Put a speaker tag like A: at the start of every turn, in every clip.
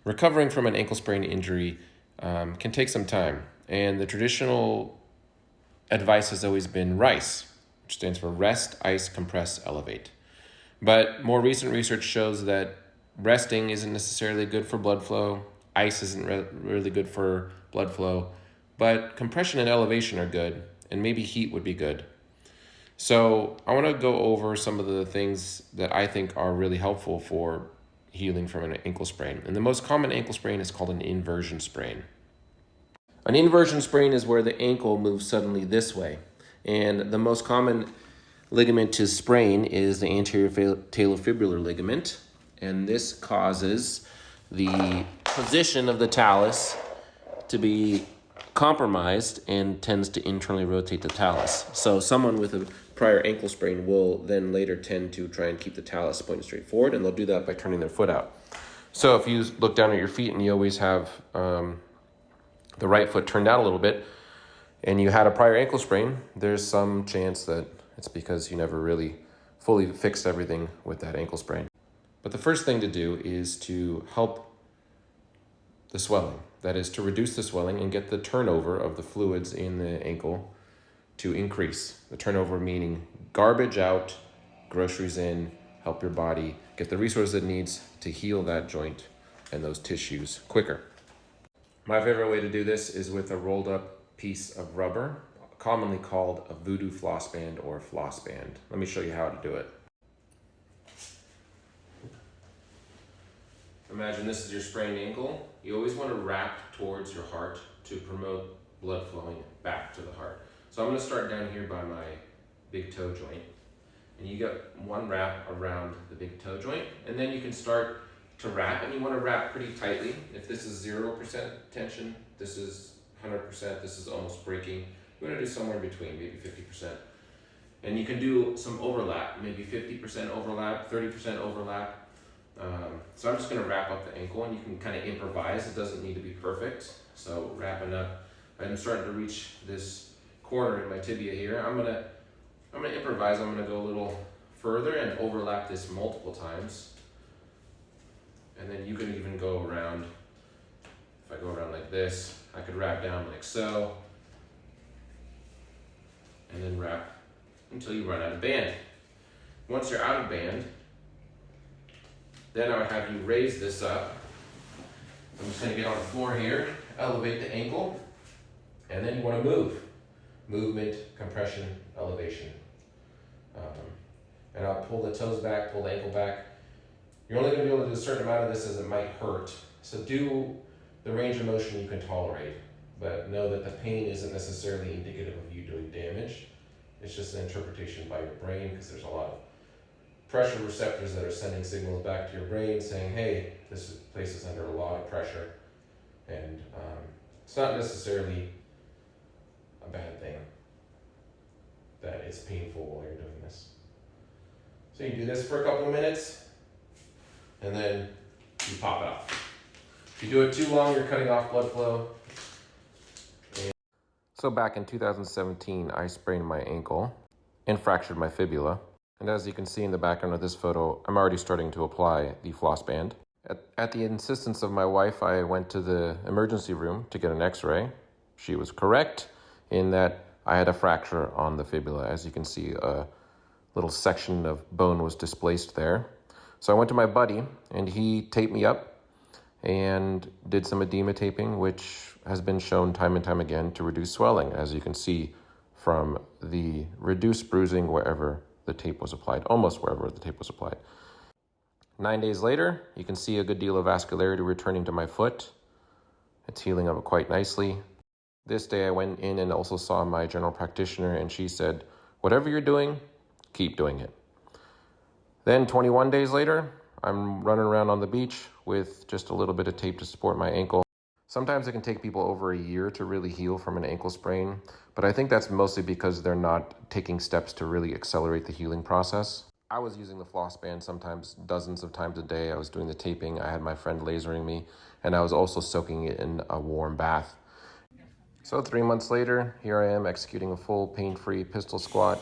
A: Recovering from an ankle sprain injury can take some time, and the traditional advice has always been RICE, which stands for rest, ice, compress, elevate. But more recent research shows that resting isn't necessarily good for blood flow, ice isn't really good for blood flow, but compression and elevation are good, and maybe heat would be good. So I want to go over some of the things that I think are really helpful for healing from an ankle sprain. And the most common ankle sprain is called an inversion sprain. An inversion sprain is where the ankle moves suddenly this way. And the most common ligament to sprain is the anterior talofibular ligament. And this causes the position of the talus to be compromised and tends to internally rotate the talus. So someone with a prior ankle sprain will then later tend to try and keep the talus pointed straight forward, and they'll do that by turning their foot out. So if you look down at your feet and you always have the right foot turned out a little bit, and you had a prior ankle sprain, there's some chance that it's because you never really fully fixed everything with that ankle sprain. But the first thing to do is to help the swelling. That is to reduce the swelling and get the turnover of the fluids in the ankle to increase. The turnover meaning garbage out, groceries in, help your body get the resources it needs to heal that joint and those tissues quicker. My favorite way to do this is with a rolled up piece of rubber, commonly called a voodoo floss band or floss band. Let me show you how to do it. Imagine this is your sprained ankle. You always want to wrap towards your heart to promote blood flowing back to the heart. So I'm going to start down here by my big toe joint. And you get one wrap around the big toe joint. And then you can start to wrap, and you want to wrap pretty tightly. If this is 0% tension, this is 100%, this is almost breaking. You want to do somewhere in between, maybe 50%. And you can do some overlap, maybe 50% overlap, 30% overlap. So I'm just going to wrap up the ankle, and you can kind of improvise. It doesn't need to be perfect. So wrapping up, I'm starting to reach this corner in my tibia here. I'm gonna improvise. I'm gonna go a little further and overlap this multiple times. And then you can even go around. If I go around like this, I could wrap down like so, and then wrap until you run out of band. Once you're out of band, then I would have you raise this up. I'm just going to get on the floor here, elevate the ankle, and then you want to move. Movement, compression, elevation. And I'll pull the toes back, pull the ankle back. You're only going to be able to do a certain amount of this as it might hurt. So do the range of motion you can tolerate, but know that the pain isn't necessarily indicative of you doing damage. It's just an interpretation by your brain, because there's a lot of pressure receptors that are sending signals back to your brain saying, hey, this place is under a lot of pressure. And it's not necessarily a bad thing that it's painful while you're doing this. So you do this for a couple of minutes, and then you pop it off. If you do it too long, you're cutting off blood flow. So back in 2017, I sprained my ankle and fractured my fibula. And as you can see in the background of this photo, I'm already starting to apply the floss band. At the insistence of my wife, I went to the emergency room to get an x-ray. She was correct in that I had a fracture on the fibula. As you can see, a little section of bone was displaced there. So I went to my buddy, and he taped me up and did some edema taping, which has been shown time and time again to reduce swelling, as you can see from the reduced bruising wherever the tape was applied, almost wherever the tape was applied. 9 days later, you can see a good deal of vascularity returning to my foot. It's healing up quite nicely. This day I went in and also saw my general practitioner, and she said, whatever you're doing, keep doing it. Then 21 days later, I'm running around on the beach with just a little bit of tape to support my ankle. Sometimes it can take people over a year to really heal from an ankle sprain, but I think that's mostly because they're not taking steps to really accelerate the healing process. I was using the floss band sometimes dozens of times a day. I was doing the taping. I had my friend lasering me, and I was also soaking it in a warm bath. So 3 months later, here I am executing a full pain-free pistol squat,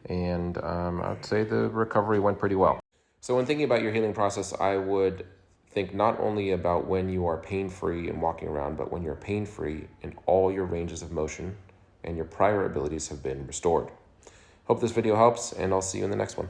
A: and I'd say the recovery went pretty well. So when thinking about your healing process, I would think not only about when you are pain-free and walking around, but when you're pain-free and all your ranges of motion and your prior abilities have been restored. Hope this video helps, and I'll see you in the next one.